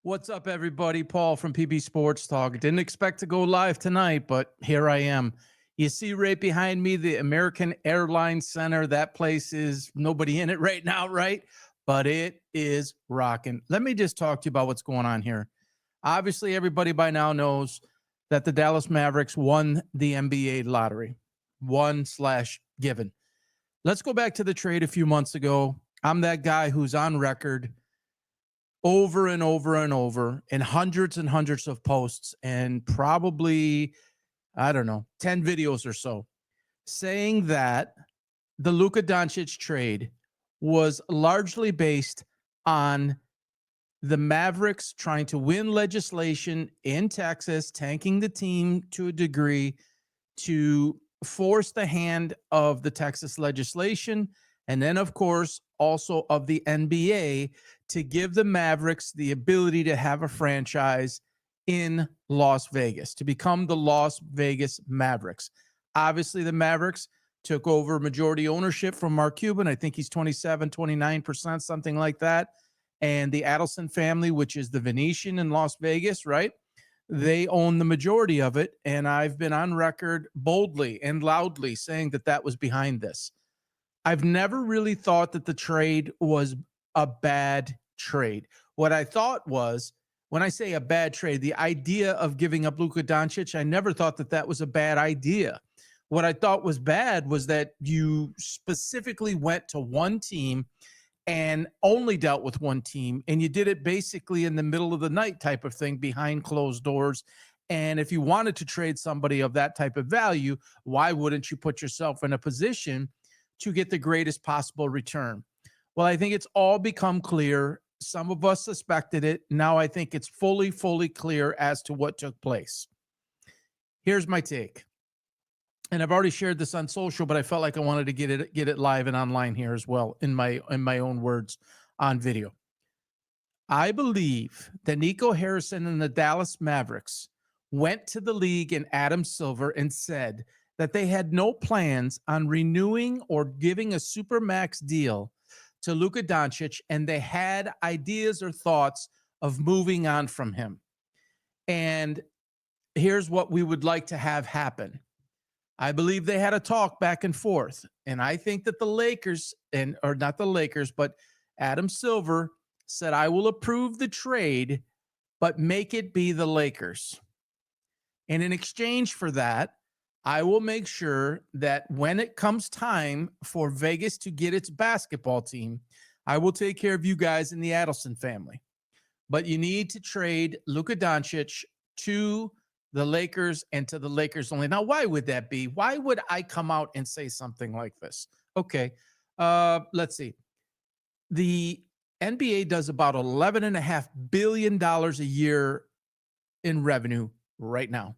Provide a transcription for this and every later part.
What's up, everybody? Paul from PB Sports Talk. Didn't expect to go live tonight, but here I am. You see right behind me the American Airlines Center. That place is nobody in it right now, right? But it is rocking. Let me just talk to you about what's going on here. Obviously, everybody by now knows that the Dallas Mavericks won the NBA lottery, won slash given. Let's go back to the trade a few months ago. I'm that guy who's on record over and over and over in hundreds and hundreds of posts and probably, I don't know, 10 videos or so saying that the Luka Doncic trade was largely based on the Mavericks trying to win legislation in Texas, tanking the team to a degree to force the hand of the Texas legislation. And then, of course, also of the NBA to give the Mavericks the ability to have a franchise in Las Vegas, to become the Las Vegas Mavericks. Obviously, the Mavericks took over majority ownership from Mark Cuban. I think he's 27, 29%, something like that. And the Adelson family, which is the Venetian in Las Vegas, right? They own the majority of it. And I've been on record boldly and loudly saying that that was behind this. I've never really thought that the trade was a bad trade. What I thought was, when I say a bad trade, the idea of giving up Luka Doncic, I never thought that that was a bad idea. What I thought was bad was that you specifically went to one team and only dealt with one team, and you did it basically in the middle of the night type of thing behind closed doors. And if you wanted to trade somebody of that type of value, why wouldn't you put yourself in a position to get the greatest possible return? Well, I think it's all become clear. Some of us suspected it. Now I think it's fully clear as to what took place. Here's my take. And I've already shared this on social, but I felt like I wanted to get it live and online here as well in my own words on video. I believe that Nico Harrison and the Dallas Mavericks went to the league and Adam Silver and said that they had no plans on renewing or giving a supermax deal to Luka Doncic, and they had ideas or thoughts of moving on from him. And here's what we would like to have happen. I believe they had a talk back and forth. And I think that the Lakers, or not the Lakers, but Adam Silver said, I will approve the trade, but make it be the Lakers. And in exchange for that, I will make sure that when it comes time for Vegas to get its basketball team, I will take care of you guys in the Adelson family. But you need to trade Luka Doncic to the Lakers and to the Lakers only. Now, why would that be? Why would I come out and say something like this? Okay, let's see. The NBA does about $11.5 billion a year in revenue right now.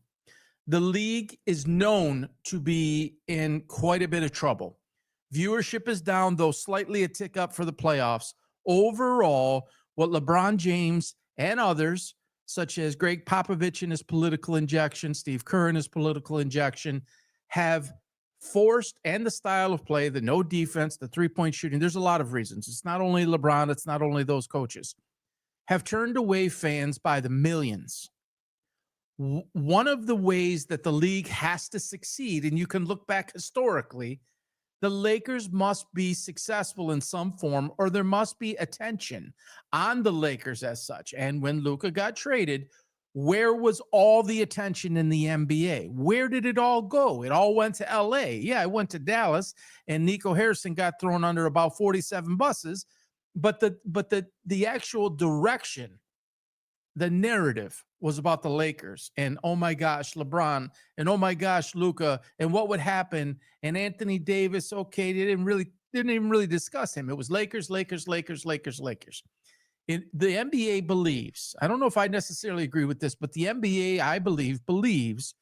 The league is known to be in quite a bit of trouble. Viewership is down, though slightly a tick up for the playoffs. Overall, what LeBron James and others, such as Greg Popovich and his political injection, Steve Kerr and his political injection, have forced, and the style of play, the no defense, the three-point shooting, there's a lot of reasons. It's not only LeBron, it's not only those coaches, have turned away fans by the millions. One of the ways that the league has to succeed, and you can look back historically, the Lakers must be successful in some form, or there must be attention on the Lakers as such. And when Luka got traded, where was all the attention in the NBA? Where did it all go? It all went to LA. Yeah, it went to Dallas, and Nico Harrison got thrown under about 47 buses. But the actual direction, the narrative was about the Lakers, and oh my gosh, LeBron, and oh my gosh, Luka, and what would happen, and Anthony Davis. Okay, they didn't even really discuss him. It was Lakers, Lakers, Lakers, Lakers, Lakers. The NBA believes, I don't know if I necessarily agree with this, but the NBA, I believe, believes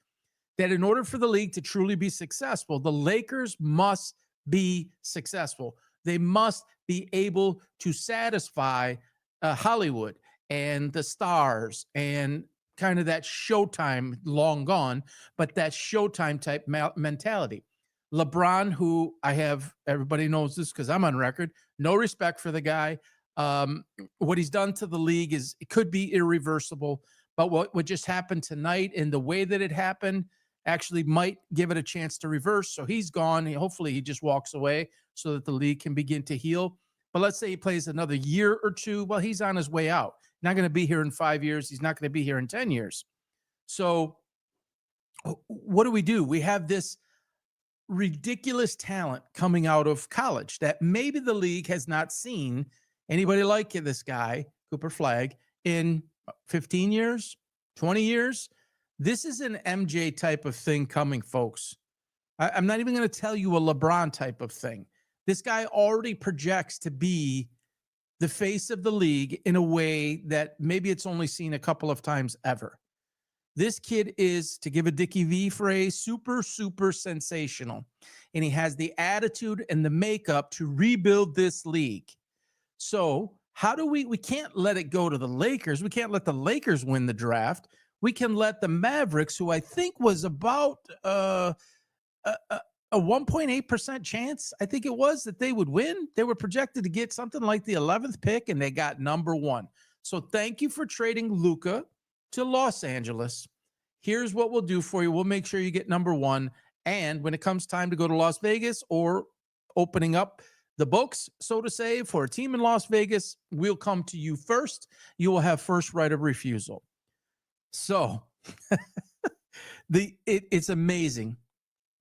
that in order for the league to truly be successful, the Lakers must be successful. They must be able to satisfy Hollywood and the stars and kind of that Showtime, long gone, but that Showtime type mentality. LeBron, who I have, everybody knows this because I'm on record, no respect for the guy. Um, what he's done to the league is it could be irreversible, but what just happened tonight and the way that it happened actually might give it a chance to reverse. So he's gone. Hopefully he just walks away so that the league can begin to heal. But let's say he plays another year or two. Well, he's on his way out. Not going to be here in 5 years. He's not going to be here in 10 years. So what do? We have this ridiculous talent coming out of college that maybe the league has not seen anybody like this guy, Cooper Flagg, in 15 years, 20 years. This is an MJ type of thing coming, folks. I'm not even going to tell you a LeBron type of thing. This guy already projects to be the face of the league in a way that maybe it's only seen a couple of times ever. This kid is, to give a Dickie V phrase, super, super sensational. And he has the attitude and the makeup to rebuild this league. So how do we can't let it go to the Lakers. We can't let the Lakers win the draft. We can let the Mavericks, who I think was about a 1.8% chance, I think it was, that they would win. They were projected to get something like the 11th pick, and they got number 1. So thank you for trading Luka to Los Angeles. Here's what we'll do for you. We'll make sure you get number 1. And when it comes time to go to Las Vegas or opening up the books, so to say, for a team in Las Vegas, we'll come to you first. You will have first right of refusal. So it's amazing.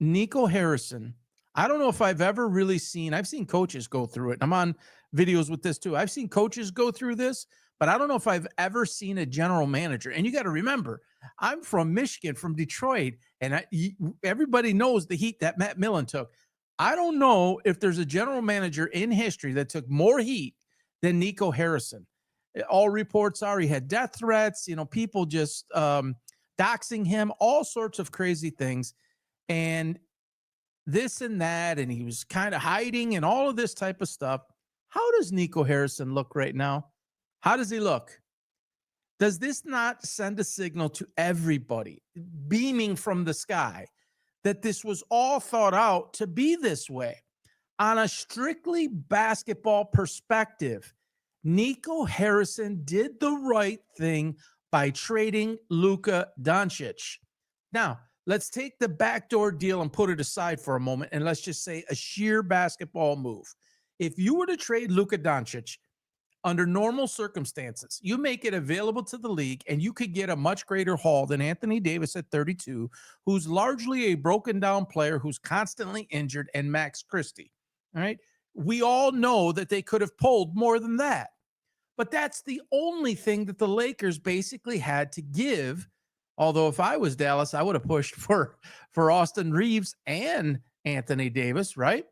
Nico Harrison, I don't know if I've ever really seen, I've seen coaches go through it. I'm on videos with this too. I've seen coaches go through this, but I don't know if I've ever seen a general manager. And you got to remember, I'm from Michigan, from Detroit, and everybody knows the heat that Matt Millen took. I don't know if there's a general manager in history that took more heat than Nico Harrison. All reports are he had death threats, people just doxing him, all sorts of crazy things. And this and that, and he was kind of hiding and all of this type of stuff. How does Nico Harrison look right now? How does he look? Does this not send a signal to everybody beaming from the sky that this was all thought out to be this way? On a strictly basketball perspective, Nico Harrison did the right thing by trading Luka Doncic. Now, let's take the backdoor deal and put it aside for a moment, and let's just say a sheer basketball move. If you were to trade Luka Doncic under normal circumstances, you make it available to the league, and you could get a much greater haul than Anthony Davis at 32, who's largely a broken down player who's constantly injured, and Max Christie. All right. We all know that they could have pulled more than that. But that's the only thing that the Lakers basically had to give. Although if I was Dallas, I would have pushed for Austin Reeves and Anthony Davis, right?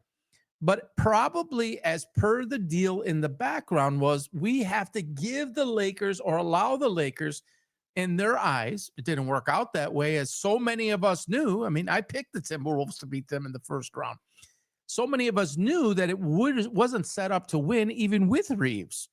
But probably as per the deal in the background was, we have to give the Lakers, or allow the Lakers, in their eyes. It didn't work out that way, as so many of us knew. I mean, I picked the Timberwolves to beat them in the first round. So many of us knew that it wasn't set up to win even with Reeves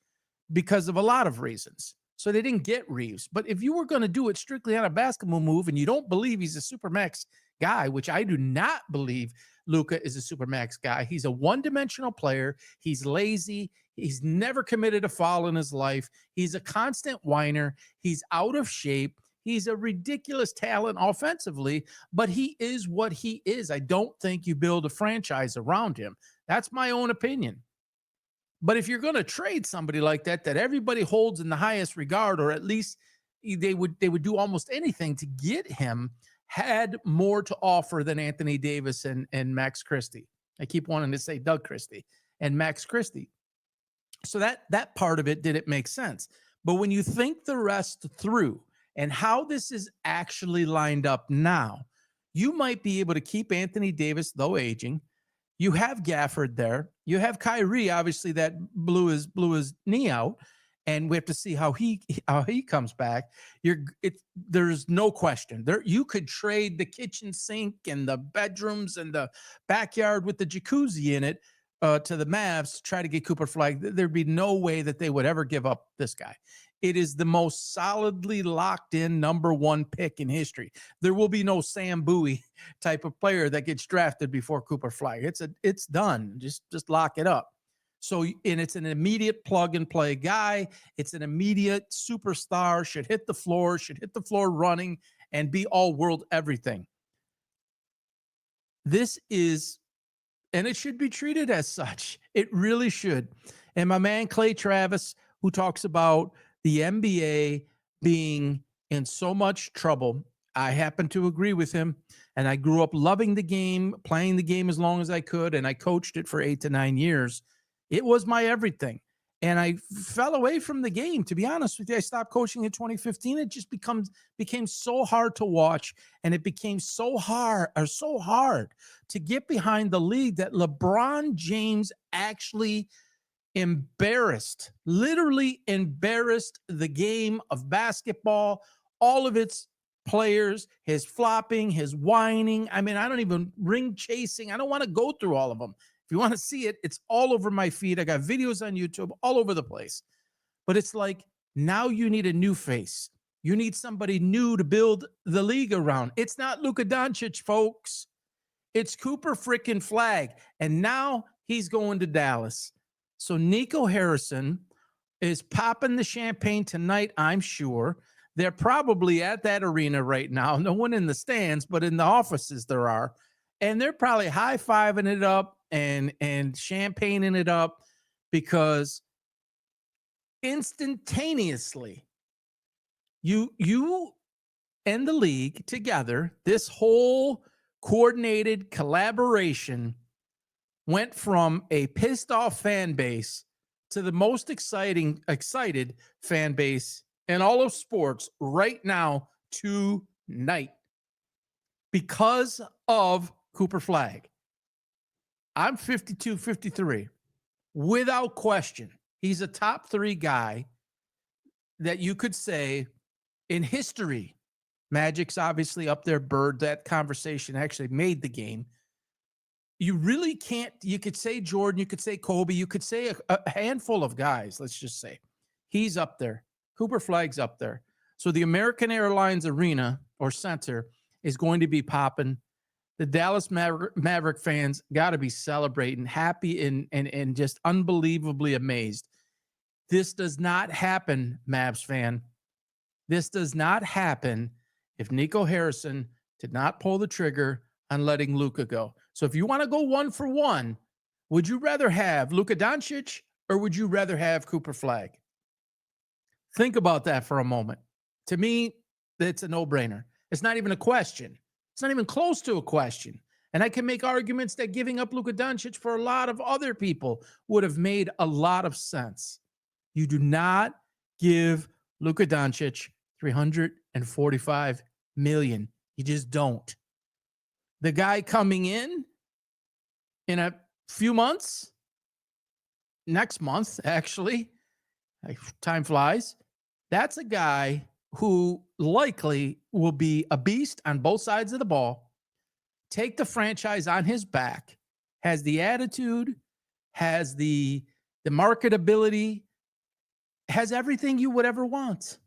because of a lot of reasons. So they didn't get Reeves. But if you were going to do it strictly on a basketball move, and you don't believe he's a supermax guy, which I do not believe Luka is a supermax guy. He's a one-dimensional player. He's lazy. He's never committed a foul in his life. He's a constant whiner. He's out of shape. He's a ridiculous talent offensively, but he is what he is. I don't think you build a franchise around him. That's my own opinion. But if you're going to trade somebody like that everybody holds in the highest regard, or at least they would do almost anything to get him, had more to offer than Anthony Davis and Max Christie. I keep wanting to say Doug Christie and Max Christie. So that part of it didn't make sense. But when you think the rest through and how this is actually lined up now, you might be able to keep Anthony Davis, though aging. You have Gafford there. You have Kyrie, obviously, that blew his knee out, and we have to see how he comes back. There's no question there. You could trade the kitchen sink and the bedrooms and the backyard with the jacuzzi in it to the Mavs to try to get Cooper Flagg. There'd be no way that they would ever give up this guy. It is the most solidly locked in number 1 pick in history. There will be no Sam Bowie type of player that gets drafted before Cooper Flagg. It's done. Just lock it up. So, and it's an immediate plug and play guy. It's an immediate superstar, should hit the floor running and be all world everything. This is, and it should be treated as such. It really should. And my man, Clay Travis, who talks about the NBA being in so much trouble, I happen to agree with him. And I grew up loving the game, playing the game as long as I could, and I coached it for 8 to 9 years. It was my everything. And I fell away from the game, to be honest with you. I stopped coaching in 2015. It just became so hard to watch, and it became so hard to get behind the league that LeBron James actually literally embarrassed the game of basketball, all of its players, his flopping, his whining. I mean, I don't even ring chasing. I don't want to go through all of them. If you want to see it, it's all over my feed. I got videos on YouTube all over the place. But it's like, now you need a new face. You need somebody new to build the league around. It's not Luka Doncic, folks. It's Cooper frickin' Flagg. And now he's going to Dallas. So Nico Harrison is popping the champagne tonight, I'm sure. They're probably at that arena right now. No one in the stands, but in the offices there are. And they're probably high-fiving it up and champagneing it up, because instantaneously you and the league together, this whole coordinated collaboration went from a pissed off fan base to the most excited fan base in all of sports right now tonight, because of Cooper Flagg. I'm 52, 53. Without question, he's a top 3 guy that you could say in history. Magic's obviously up there. Bird, that conversation actually made the game. You really can't, you could say Jordan, you could say Kobe, you could say a handful of guys, let's just say. He's up there. Cooper Flagg's up there. So the American Airlines Arena or Center is going to be popping. The Dallas Maverick fans got to be celebrating, happy, and just unbelievably amazed. This does not happen, Mavs fan. This does not happen if Nico Harrison did not pull the trigger on letting Luka go. So if you want to go 1 for 1, would you rather have Luka Doncic or would you rather have Cooper Flagg? Think about that for a moment. To me, it's a no-brainer. It's not even a question. It's not even close to a question. And I can make arguments that giving up Luka Doncic for a lot of other people would have made a lot of sense. You do not give Luka Doncic $345 million. You just don't. The guy coming in a few months, next month, actually, time flies, that's a guy who likely will be a beast on both sides of the ball, take the franchise on his back, has the attitude, has the marketability, has everything you would ever want.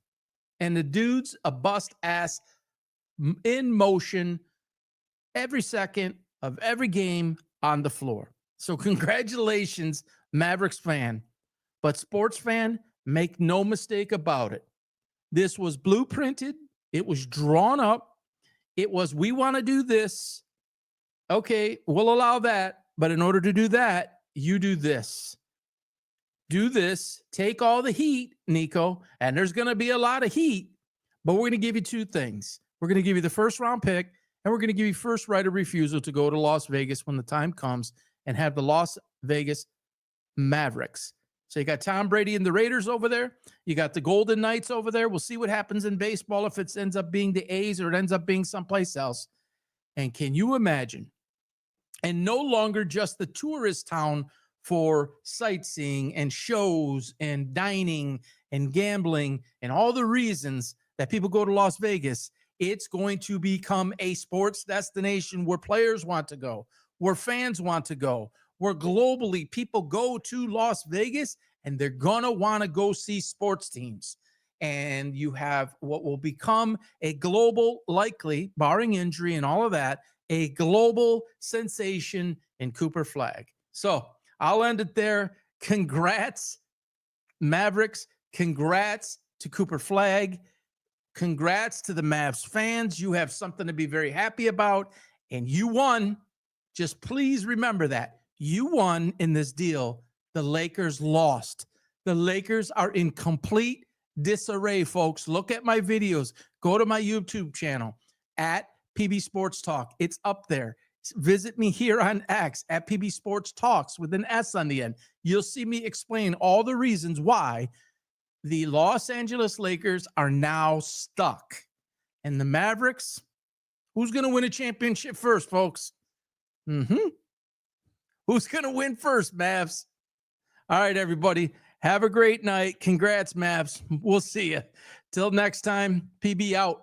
And the dude's a bust ass in motion every second of every game on the floor. So congratulations, Mavericks fan. But sports fan, make no mistake about it. This was blueprinted. It was drawn up. It was, we want to do this. Okay, we'll allow that. But in order to do that, you do this. Do this. Take all the heat, Nico. And there's going to be a lot of heat. But we're going to give you 2 things. We're going to give you the first round pick, and we're going to give you first right of refusal to go to Las Vegas when the time comes and have the Las Vegas Mavericks. So you got Tom Brady and the Raiders over there. You got the Golden Knights over there. We'll see what happens in baseball, if it ends up being the A's or it ends up being someplace else. And can you imagine? And no longer just the tourist town for sightseeing and shows and dining and gambling and all the reasons that people go to Las Vegas. It's going to become a sports destination where players want to go, where fans want to go, where globally people go to Las Vegas and they're going to want to go see sports teams. And you have what will become a global, likely, barring injury and all of that, a global sensation in Cooper Flagg. So I'll end it there. Congrats, Mavericks. Congrats to Cooper Flagg. Congrats to the Mavs fans. You have something to be very happy about, and you won. Just please remember that. You won in this deal. The Lakers lost. The Lakers are in complete disarray, folks. Look at my videos. Go to my YouTube channel at PB Sports Talk. It's up there. Visit me here on X at PB Sports Talks with an S on the end. You'll see me explain all the reasons why the Los Angeles Lakers are now stuck. And the Mavericks, who's going to win a championship first, folks? Who's going to win first, Mavs? All right, everybody. Have a great night. Congrats, Mavs. We'll see you. Till next time, PB out.